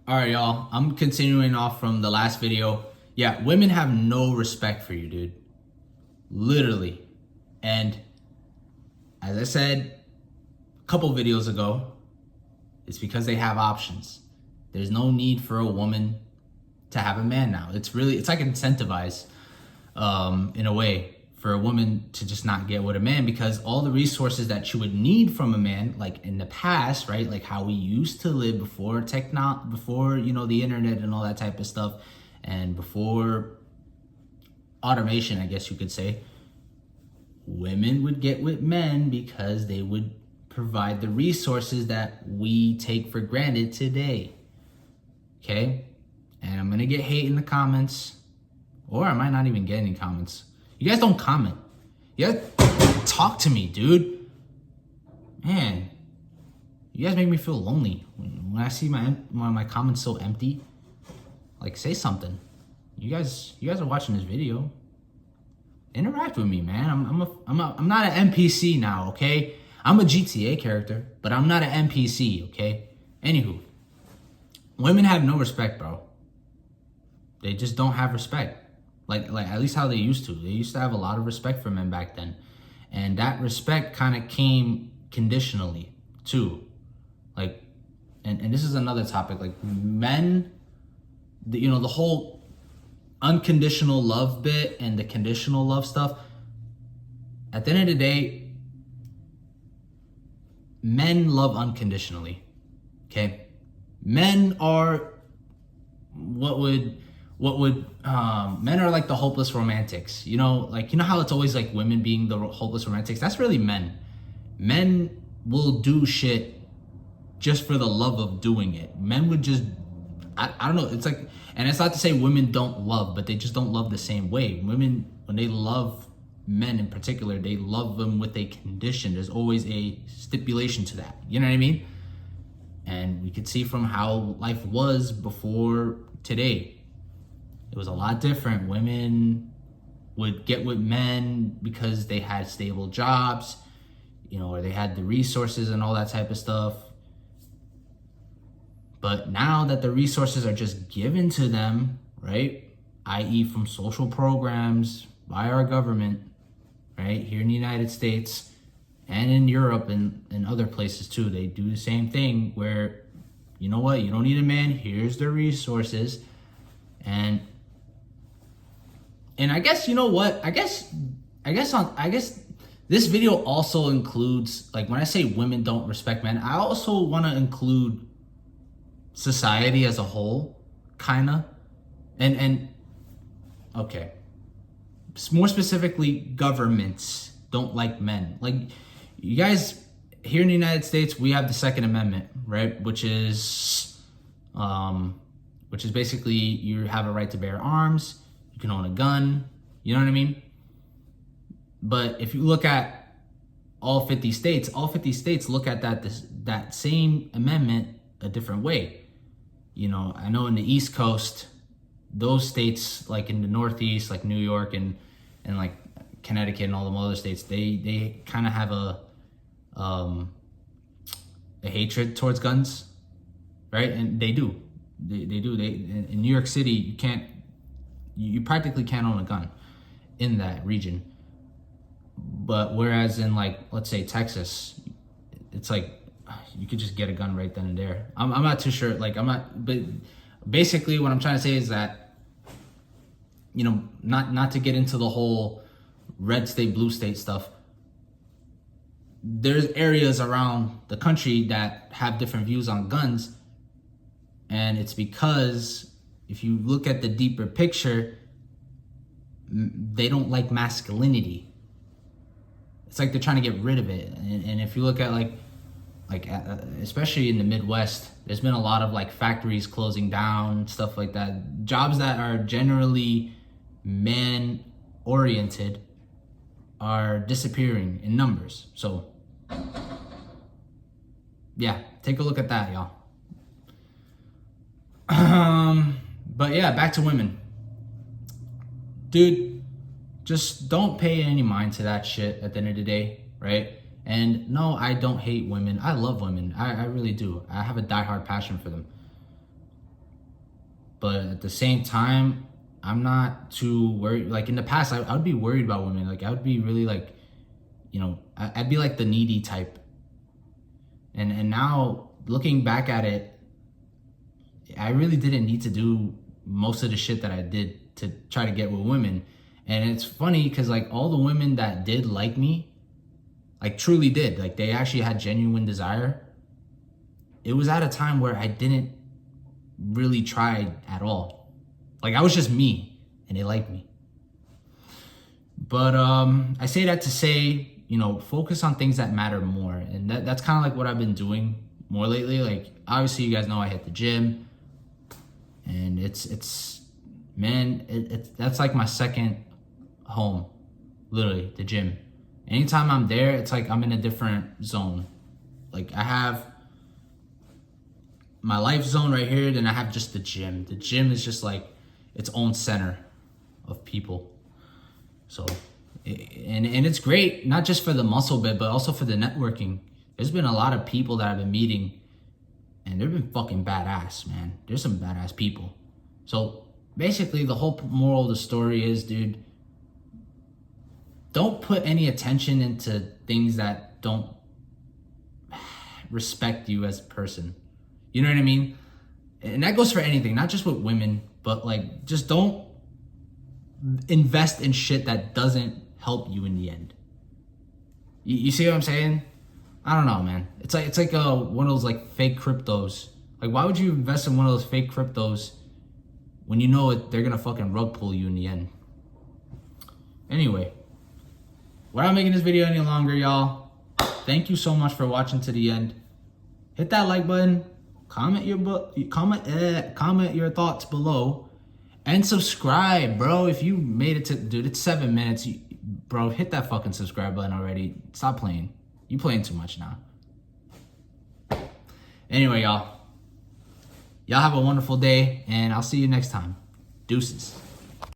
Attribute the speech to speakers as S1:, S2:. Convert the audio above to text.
S1: All right, y'all. I'm continuing off from the last video. Yeah, women have no respect for you, dude. Literally. And as I said a couple videos ago, it's because they have options. There's no need for a woman to have a man now. It's like incentivized in a way for a woman to just not get with a man, because all the resources that you would need from a man, like in the past, right? Like how we used to live before before, the internet and all that type of stuff, and before automation, I guess you could say, women would get with men because they would provide the resources that we take for granted today. Okay? And I'm gonna get hate in the comments, or I might not even get any comments. You guys don't comment. You guys talk to me, dude. Man, you guys make me feel lonely when I see my comments so empty. Like, say something. You guys are watching this video. Interact with me, man. I'm not an NPC now, okay? I'm a GTA character, but I'm not an NPC, okay? Anywho, women have no respect, bro. They just don't have respect. Like at least how they used to. They used to have a lot of respect for men back then. And that respect kind of came conditionally too. Like, and this is another topic. Like men, the whole unconditional love bit and the conditional love stuff. At the end of the day, men love unconditionally. Okay? Men are men are like the hopeless romantics. Like, how it's always like women being the hopeless romantics? That's really men. Men will do shit just for the love of doing it. Men would just, I don't know, it's like, and it's not to say women don't love, but they just don't love the same way. Women, when they love men in particular, they love them with a condition. There's always a stipulation to that. You know what I mean? And we could see from how life was before today. It was a lot different. Women would get with men because they had stable jobs, or they had the resources and all that type of stuff. But now that the resources are just given to them, right, i.e. from social programs by our government, right, here in the United States and in Europe and other places too, they do the same thing where, you know what, you don't need a man, here's the resources. And I guess, you know what? I guess this video also includes, like, when I say women don't respect men, I also want to include society as a whole, kinda. And okay. More specifically, governments don't like men. Like, you guys, here in the United States, we have the Second Amendment, right? Which is basically you have a right to bear arms. You can own a gun, you know what I mean? But if you look at all 50 states look at that same amendment a different way. I know in the East Coast, those states, like in the Northeast, like New York and like Connecticut and all the other states, they kind of have a hatred towards guns, right? And they do. They do. In New York City, you practically can't own a gun in that region. But whereas in, like, let's say Texas, it's like you could just get a gun right then and there. I'm not too sure. Like, but basically what I'm trying to say is that, not to get into the whole red state, blue state stuff. There's areas around the country that have different views on guns. And it's because if you look at the deeper picture, they don't like masculinity. It's like they're trying to get rid of it. And if you look at especially in the Midwest, there's been a lot of like factories closing down, stuff like that. Jobs that are generally man oriented are disappearing in numbers. So yeah, take a look at that, y'all. But yeah, back to women. Dude, just don't pay any mind to that shit at the end of the day, right? And no, I don't hate women. I love women. I really do. I have a diehard passion for them. But at the same time, I'm not too worried. Like in the past, I would be worried about women. Like I would be really like, I'd be like the needy type. And now looking back at it, I really didn't need to do most of the shit that I did to try to get with women. And it's funny because like all the women that did like me, like truly did, like they actually had genuine desire. It was at a time where I didn't really try at all. Like I was just me and they liked me. But I say that to say, focus on things that matter more. And that's kind of like what I've been doing more lately. Like obviously you guys know I hit the gym, and it's that's like my second home, literally, the gym. Anytime I'm there, it's like I'm in a different zone. Like I have my life zone right here, then I have just the gym. The gym is just like its own center of people. So, and it's great, not just for the muscle bit, but also for the networking. There's been a lot of people that I've been meeting, and they've been fucking badass, man. There's some badass people. So basically the whole moral of the story is, dude, don't put any attention into things that don't respect you as a person. You know what I mean? And that goes for anything, not just with women, but like just don't invest in shit that doesn't help you in the end. You see what I'm saying? I don't know, man. It's like one of those like fake cryptos. Like why would you invest in one of those fake cryptos when you know they're gonna fucking rug pull you in the end? Anyway, we're not making this video any longer, y'all. Thank you so much for watching to the end. Hit that like button. Comment your thoughts below, and subscribe, bro. If you made it to, dude, it's 7 minutes, bro. Hit that fucking subscribe button already. Stop playing. You playing too much now. Anyway, y'all have a wonderful day, and I'll see you next time. Deuces.